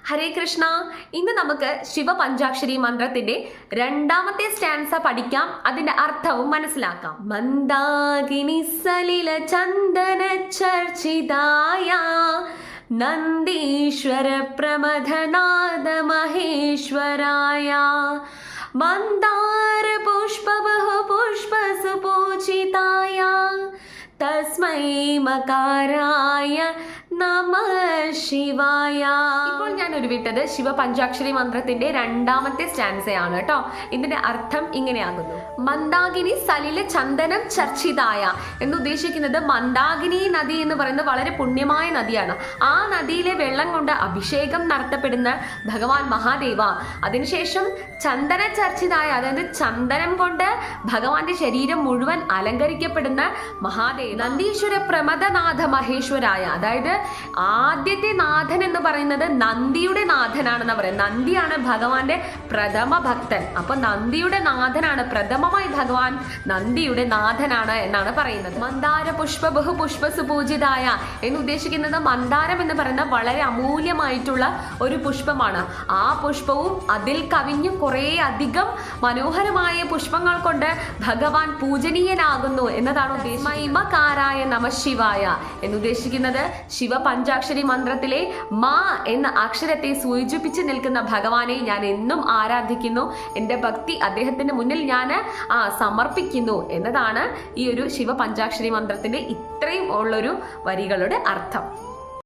ഹരേ കൃഷ്ണ. ഇന്ന് നമുക്ക് ശിവപഞ്ചാക്ഷരി മന്ത്രത്തിന്റെ രണ്ടാമത്തെ സ്റ്റാൻസ പഠിക്കാം, അതിന്റെ അർത്ഥവും മനസ്സിലാക്കാം. മന്ദാകിനി സലില ചന്ദന ചർച്ചിതായ നന്ദീശ്വര പ്രമഥനാദ മഹേശ്വരായ മന്ദാര പുഷ്പ ബഹു പുഷ്പ സുപൂജിതായ തസ്മൈ മകാരായ നമ ശിവായ. ഇപ്പോൾ ഞാൻ ഉരുവിട്ടത് ശിവപഞ്ചാക്ഷരി മന്ത്രത്തിന്റെ രണ്ടാമത്തെ സ്റ്റാൻസയാണ് കേട്ടോ. ഇതിന്റെ അർത്ഥം ഇങ്ങനെയാകുന്നു: മന്ദാകിനി സലില ചന്ദനം ചർച്ചിതായ എന്നുദ്ദേശിക്കുന്നത് മന്ദാകിനി നദി എന്ന് പറയുന്നത് വളരെ പുണ്യമായ നദിയാണ്. ആ നദിയിലെ വെള്ളം കൊണ്ട് അഭിഷേകം നടത്തപ്പെടുന്ന ഭഗവാൻ മഹാദേവ. അതിനുശേഷം ചന്ദന ചർച്ചിതായ, അതായത് ചന്ദനം കൊണ്ട് ഭഗവാന്റെ ശരീരം മുഴുവൻ അലങ്കരിക്കപ്പെടുന്ന മഹാദേവ. നന്ദീശ്വര പ്രമദനാഥ മഹേശ്വരായ, അതായത് ആദ്യത്തെ നാഥൻ എന്ന് പറയുന്നത് നന്ദിയുടെ നാഥനാണെന്ന് പറയുന്നത്. നന്ദിയാണ് ഭഗവാന്റെ പ്രഥമ ഭക്തൻ. അപ്പൊ നന്ദിയുടെ നാഥനാണ്, പ്രഥമമായി ഭഗവാൻ നന്ദിയുടെ നാഥനാണ് എന്നാണ് പറയുന്നത്. മന്ദാര പുഷ്പ ബഹു പുഷ്പ സുപൂജിതായ എന്ന് ഉദ്ദേശിക്കുന്നത് മന്ദാരം എന്ന് പറയുന്ന വളരെ അമൂല്യമായിട്ടുള്ള ഒരു പുഷ്പമാണ്. ആ പുഷ്പവും അതിൽ കവിഞ്ഞു കുറേ അധികം മനോഹരമായ പുഷ്പങ്ങൾ കൊണ്ട് ഭഗവാൻ പൂജനീയനാകുന്നു എന്നതാണ് ഉദ്ദേശിക്കുന്നത്. നമ ശിവായ എന്നുദ്ദേശിക്കുന്നത് ശിവപഞ്ചാക്ഷരി മന്ത്രത്തിലെ മാ എന്ന അക്ഷരത്തെ സൂചിപ്പിച്ച് നിൽക്കുന്ന ഭഗവാനെ ഞാൻ എന്നും ആരാധിക്കുന്നു. എൻ്റെ ഭക്തി അദ്ദേഹത്തിന്റെ മുന്നിൽ ഞാൻ സമർപ്പിക്കുന്നു എന്നതാണ് ഈ ഒരു ശിവപഞ്ചാക്ഷരി മന്ത്രത്തിന്റെ ഇത്രയും ഉള്ളൊരു വരികളുടെ അർത്ഥം.